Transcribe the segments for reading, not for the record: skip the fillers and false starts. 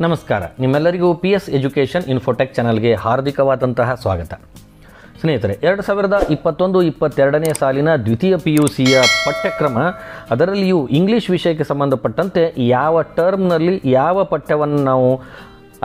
ನಮಸ್ಕಾರ, ನಿಮ್ಮೆಲ್ಲರಿಗೂ PS education Infotech ಚಾನಲ್ಗೆ ಹಾರ್ದಿಕವಾದಂತಹ ಸ್ವಾಗತ. ಸ್ನೇಹಿತರೆ, 2021-22ನೇ ಸಾಲಿನ ದ್ವಿತೀಯ PUCಯ ಪಠ್ಯಕ್ರಮ, ಅದರಲ್ಲಿಯೂ ಇಂಗ್ಲೀಷ್ ವಿಷಯಕ್ಕೆ ಸಂಬಂಧಪಟ್ಟಂತೆ ಯಾವ ಟರ್ಮ್ನಲ್ಲಿ ಯಾವ ಪಠ್ಯವನ್ನು ನಾವು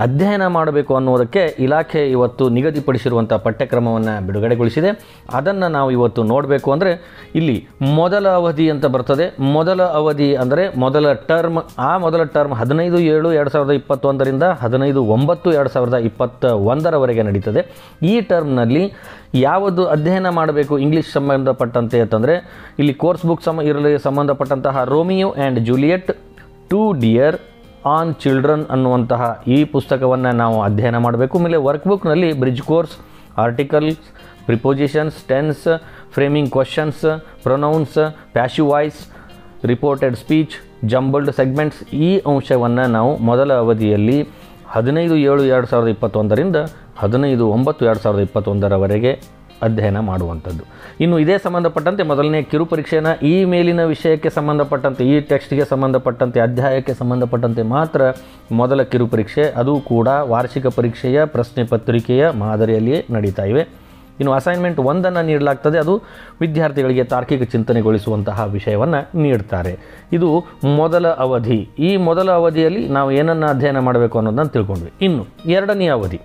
ಅಧ್ಯಯನ ಮಾಡಬೇಕು ಅನ್ನೋದಕ್ಕೆ ಇಲಾಖೆ ಇವತ್ತು ನಿಗದಿಪಡಿಸಿರುವಂಥ ಪಠ್ಯಕ್ರಮವನ್ನು ಬಿಡುಗಡೆಗೊಳಿಸಿದೆ. ಅದನ್ನು ನಾವು ಇವತ್ತು ನೋಡಬೇಕು. ಅಂದರೆ ಇಲ್ಲಿ ಮೊದಲ ಅವಧಿ ಅಂತ ಬರ್ತದೆ. ಮೊದಲ ಅವಧಿ ಅಂದರೆ ಮೊದಲ ಟರ್ಮ್. ಮೊದಲ ಟರ್ಮ್ 15/7/2021ರಿಂದ 15/9/2021 ನಡೀತದೆ. ಈ ಟರ್ಮ್ನಲ್ಲಿ ಯಾವುದು ಅಧ್ಯಯನ ಮಾಡಬೇಕು ಇಂಗ್ಲೀಷ್ ಸಂಬಂಧಪಟ್ಟಂತೆ ಅಂತಂದರೆ, ಇಲ್ಲಿ ಕೋರ್ಸ್ ಬುಕ್ ಇರಲಿ ಸಂಬಂಧಪಟ್ಟಂತಹ Romeo and Juliet 2 dear on children ಅನ್ನುವಂತಹ ಈ ಪುಸ್ತಕವನ್ನು ನಾವು ಅಧ್ಯಯನ ಮಾಡಬೇಕು. ಆಮೇಲೆ ವರ್ಕ್ ಬುಕ್ನಲ್ಲಿ bridge course, articles, prepositions, tense, framing questions, pronouns, passive voice, reported speech, jumbled segments, ಈ ಅಂಶವನ್ನು ನಾವು ಮೊದಲ ಅವಧಿಯಲ್ಲಿ 15/7/2021ರಿಂದ 15/9/2021 ಅಧ್ಯಯನ ಮಾಡುವಂಥದ್ದು. ಇನ್ನು ಇದೇ ಸಂಬಂಧಪಟ್ಟಂತೆ ಮೊದಲನೇ ಕಿರು ಪರೀಕ್ಷೆಯನ್ನು ಈ ಮೇಲಿನ ವಿಷಯಕ್ಕೆ ಸಂಬಂಧಪಟ್ಟಂತೆ, ಈ ಟೆಕ್ಸ್ಟ್ಗೆ ಸಂಬಂಧಪಟ್ಟಂತೆ, ಅಧ್ಯಾಯಕ್ಕೆ ಸಂಬಂಧಪಟ್ಟಂತೆ ಮಾತ್ರ ಮೊದಲ ಕಿರು ಪರೀಕ್ಷೆ, ಅದು ಕೂಡ ವಾರ್ಷಿಕ ಪರೀಕ್ಷೆಯ ಪ್ರಶ್ನೆ ಪತ್ರಿಕೆಯ ಮಾದರಿಯಲ್ಲಿಯೇ ನಡೀತಾ ಇವೆ. ಇನ್ನು ಅಸೈನ್ಮೆಂಟ್ 1 ನೀಡಲಾಗ್ತದೆ. ಅದು ವಿದ್ಯಾರ್ಥಿಗಳಿಗೆ ತಾರ್ಕಿಕ ಚಿಂತನೆಗೊಳಿಸುವಂತಹ ವಿಷಯವನ್ನು ನೀಡ್ತಾರೆ. ಇದು ಮೊದಲ ಅವಧಿ. ಈ ಮೊದಲ ಅವಧಿಯಲ್ಲಿ ನಾವು ಏನನ್ನು ಅಧ್ಯಯನ ಮಾಡಬೇಕು ಅನ್ನೋದನ್ನು ತಿಳ್ಕೊಂಡ್ವಿ. ಇನ್ನು ಎರಡನೇ ಅವಧಿ.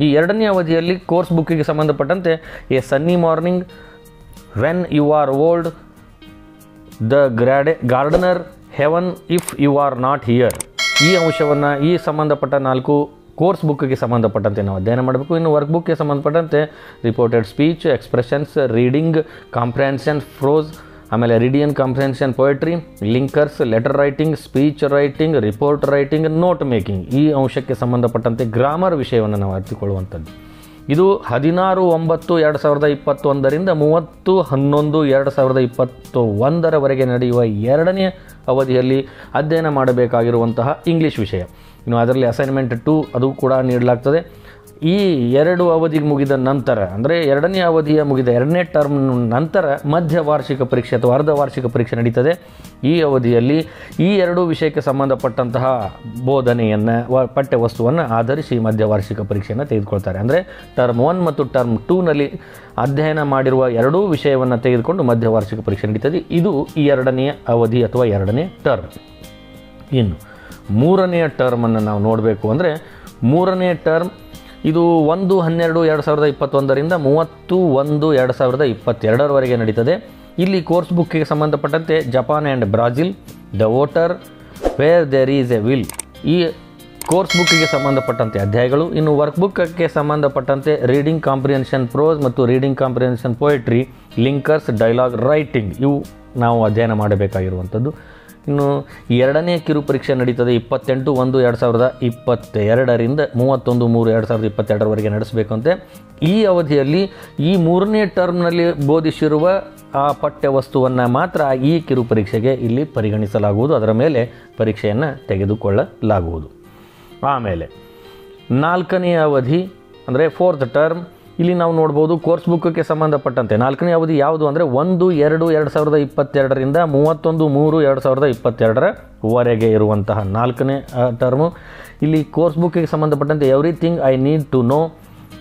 ಈ ಎರಡನೇ ಅವಧಿಯಲ್ಲಿ ಕೋರ್ಸ್ ಬುಕ್ಕಿಗೆ ಸಂಬಂಧಪಟ್ಟಂತೆ a sunny morning, when you are old, the gardener, heaven if you are not here, ಈ ಅಂಶವನ್ನು ಈ ಸಂಬಂಧಪಟ್ಟ 4 ಕೋರ್ಸ್ ಬುಕ್ಕಿಗೆ ಸಂಬಂಧಪಟ್ಟಂತೆ ನಾವು ಅಧ್ಯಯನ ಮಾಡಬೇಕು. ಇನ್ನು ವರ್ಕ್ ಬುಕ್ಗೆ ಸಂಬಂಧಪಟ್ಟಂತೆ reported speech, expressions, reading comprehension, prose, ಆಮೇಲೆ reading comprehension, poetry, linkers, letter writing, speech writing, report writing, note making, ಈ ಅಂಶಕ್ಕೆ ಸಂಬಂಧಪಟ್ಟಂತೆ ಗ್ರಾಮರ್ ವಿಷಯವನ್ನು ನಾವು ಅರಿತುಕೊಳ್ಳುವಂಥದ್ದು. ಇದು 16/9/2021ರಿಂದ 30/11/2021 ನಡೆಯುವ ಎರಡನೇ ಅವಧಿಯಲ್ಲಿ ಅಧ್ಯಯನ ಮಾಡಬೇಕಾಗಿರುವಂತಹ ಇಂಗ್ಲೀಷ್ ವಿಷಯ. ಇನ್ನು ಅದರಲ್ಲಿ ಅಸೈನ್ಮೆಂಟ್ 2 ಅದು ಕೂಡ ನೀಡಲಾಗ್ತದೆ. ಈ 2 ಅವಧಿಗೆ ಮುಗಿದ ನಂತರ, ಅಂದರೆ ಎರಡನೇ ಅವಧಿಯ ಮುಗಿದ ಎರಡನೇ ಟರ್ಮ್ ನಂತರ ಮಧ್ಯ ವಾರ್ಷಿಕ ಪರೀಕ್ಷೆ ಅಥವಾ ಅರ್ಧ ವಾರ್ಷಿಕ ಪರೀಕ್ಷೆ ನಡೀತದೆ. ಈ ಅವಧಿಯಲ್ಲಿ ಈ 2 ವಿಷಯಕ್ಕೆ ಸಂಬಂಧಪಟ್ಟಂತಹ ಬೋಧನೆಯನ್ನು, ಪಠ್ಯ ವಸ್ತುವನ್ನು ಆಧರಿಸಿ ಮಧ್ಯ ವಾರ್ಷಿಕ ಪರೀಕ್ಷೆಯನ್ನು ತೆಗೆದುಕೊಳ್ತಾರೆ. ಅಂದರೆ ಟರ್ಮ್ 1 ಮತ್ತು ಟರ್ಮ್ 2ನಲ್ಲಿ ಅಧ್ಯಯನ ಮಾಡಿರುವ 2 ವಿಷಯವನ್ನು ತೆಗೆದುಕೊಂಡು ಮಧ್ಯ ವಾರ್ಷಿಕ ಪರೀಕ್ಷೆ ನಡೀತದೆ. ಇದು ಈ ಎರಡನೆಯ ಅವಧಿ ಅಥವಾ ಎರಡನೇ ಟರ್ಮ್. ಇನ್ನು ಮೂರನೆಯ ಟರ್ಮನ್ನು ನಾವು ನೋಡಬೇಕು. ಅಂದರೆ ಮೂರನೇ ಟರ್ಮ್ ಇದು 1/12/2021ರಿಂದ 30/1/2022 ನಡೀತದೆ. ಇಲ್ಲಿ ಕೋರ್ಸ್ ಬುಕ್ಕಿಗೆ ಸಂಬಂಧಪಟ್ಟಂತೆ Japan and Brazil, the voter, where there is a will, ಈ ಕೋರ್ಸ್ ಬುಕ್ಕಿಗೆ ಸಂಬಂಧಪಟ್ಟಂತೆ ಅಧ್ಯಾಯಗಳು. ಇನ್ನು ವರ್ಕ್ ಬುಕ್ಗೆ ಸಂಬಂಧಪಟ್ಟಂತೆ ರೀಡಿಂಗ್ ಕಾಂಪ್ರಿಹೆನ್ಷನ್ ಪ್ರೋಸ್ ಮತ್ತು reading comprehension poetry, linkers, dialogue writing, ಇವು ನಾವು ಅಧ್ಯಯನ ಮಾಡಬೇಕಾಗಿರುವಂಥದ್ದು. ಇನ್ನು ಎರಡನೇ ಕಿರು ಪರೀಕ್ಷೆ ನಡೀತದೆ 28/1/2022ರಿಂದ 31/3/2022 ನಡೆಸಬೇಕಂತೆ. ಈ ಅವಧಿಯಲ್ಲಿ ಈ ಮೂರನೇ ಟರ್ಮ್ನಲ್ಲಿ ಬೋಧಿಸಿರುವ ಆ ಪಠ್ಯ ವಸ್ತುವನ್ನು ಮಾತ್ರ ಈ ಕಿರು ಪರೀಕ್ಷೆಗೆ ಇಲ್ಲಿ ಪರಿಗಣಿಸಲಾಗುವುದು. ಅದರ ಮೇಲೆ ಪರೀಕ್ಷೆಯನ್ನು ತೆಗೆದುಕೊಳ್ಳಲಾಗುವುದು. ಆಮೇಲೆ 4ನೇ ಅವಧಿ ಅಂದರೆ 4th ಟರ್ಮ್. ಇಲ್ಲಿ ನಾವು ನೋಡ್ಬೋದು ಕೋರ್ಸ್ ಬುಕ್ಗೆ ಸಂಬಂಧಪಟ್ಟಂತೆ 4ನೇ ಅವಧಿ ಯಾವುದು ಅಂದರೆ 1/2/2022ರಿಂದ 31/3/2022 ಇರುವಂತಹ 4ನೇ ಟರ್ಮು. ಇಲ್ಲಿ ಕೋರ್ಸ್ ಬುಕ್ಕಿಗೆ ಸಂಬಂಧಪಟ್ಟಂತೆ everything I need to know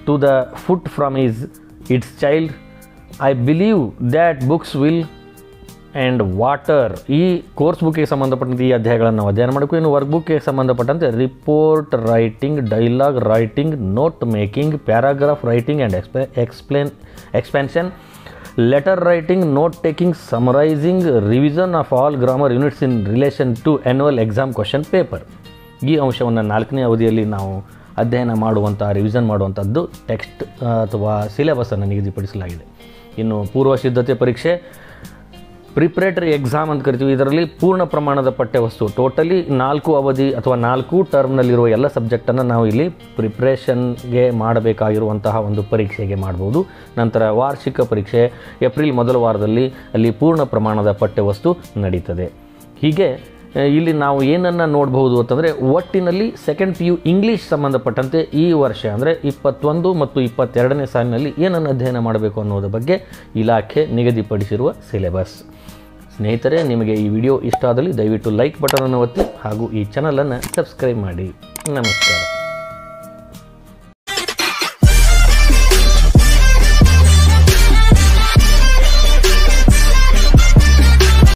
to the foot from its child, I believe that books will and water, ಈ ಕೋರ್ಸ್ ಬುಕ್ಕಿಗೆ ಸಂಬಂಧಪಟ್ಟಂತೆ ಈ ಅಧ್ಯಾಯಗಳನ್ನು ನಾವು ಅಧ್ಯಯನ ಮಾಡಬೇಕು. ಇನ್ನು ವರ್ಕ್ ಬುಕ್ಗೆ ಸಂಬಂಧಪಟ್ಟಂತೆ report writing, dialogue writing, note making, paragraph writing and expansion, letter writing, note taking, summarising, revision of all grammar units in relation to annual exam question paper, ಈ ಅಂಶವನ್ನು 4ನೇ ಅವಧಿಯಲ್ಲಿ ನಾವು ಅಧ್ಯಯನ ಮಾಡುವಂಥ, ರಿವಿಷನ್ ಮಾಡುವಂಥದ್ದು ಟೆಕ್ಸ್ಟ್ ಅಥವಾ ಸಿಲೆಬಸನ್ನು ನಿಗದಿಪಡಿಸಲಾಗಿದೆ. ಇನ್ನು ಪೂರ್ವ ಸಿದ್ಧತೆ ಪರೀಕ್ಷೆ, ಪ್ರಿಪ್ರೇಟರಿ ಎಕ್ಸಾಮ್ ಅಂತ ಕರಿತೀವಿ. ಇದರಲ್ಲಿ ಪೂರ್ಣ ಪ್ರಮಾಣದ ಪಠ್ಯವಸ್ತು, ಟೋಟಲಿ 4 ಅವಧಿ ಅಥವಾ 4 ಟರ್ಮ್ನಲ್ಲಿರುವ ಎಲ್ಲ ಸಬ್ಜೆಕ್ಟನ್ನು ನಾವು ಇಲ್ಲಿ ಪ್ರಿಪ್ರೇಷನ್ಗೆ ಮಾಡಬೇಕಾಗಿರುವಂತಹ ಒಂದು ಪರೀಕ್ಷೆಗೆ ಮಾಡ್ಬೋದು. ನಂತರ ವಾರ್ಷಿಕ ಪರೀಕ್ಷೆ ಏಪ್ರಿಲ್ ಮೊದಲ ವಾರದಲ್ಲಿ ಅಲ್ಲಿ ಪೂರ್ಣ ಪ್ರಮಾಣದ ಪಠ್ಯವಸ್ತು ನಡೀತದೆ. ಹೀಗೆ ಇಲ್ಲಿ ನಾವು ಏನನ್ನು ನೋಡಬಹುದು ಅಂತಂದರೆ, ಒಟ್ಟಿನಲ್ಲಿ ಸೆಕೆಂಡ್ PU ಇಂಗ್ಲೀಷ್ ಸಂಬಂಧಪಟ್ಟಂತೆ ಈ ವರ್ಷ ಅಂದರೆ 21 ಮತ್ತು 22ನೇ ಸಾಲಿನಲ್ಲಿ ಏನನ್ನು ಅಧ್ಯಯನ ಮಾಡಬೇಕು ಅನ್ನೋದ್ರ ಬಗ್ಗೆ ಇಲಾಖೆ ನಿಗದಿಪಡಿಸಿರುವ ಸಿಲೆಬಸ್. ಸ್ನೇಹಿತರೆ, ನಿಮಗೆ ಈ ವಿಡಿಯೋ ಇಷ್ಟ ಆದಲ್ಲಿ ದಯವಿಟ್ಟು ಲೈಕ್ ಬಟನನ್ನು ಒತ್ತಿ ಹಾಗೂ ಈ ಚಾನಲನ್ನು ಸಬ್ಸ್ಕ್ರೈಬ್ ಮಾಡಿ. ನಮಸ್ಕಾರ.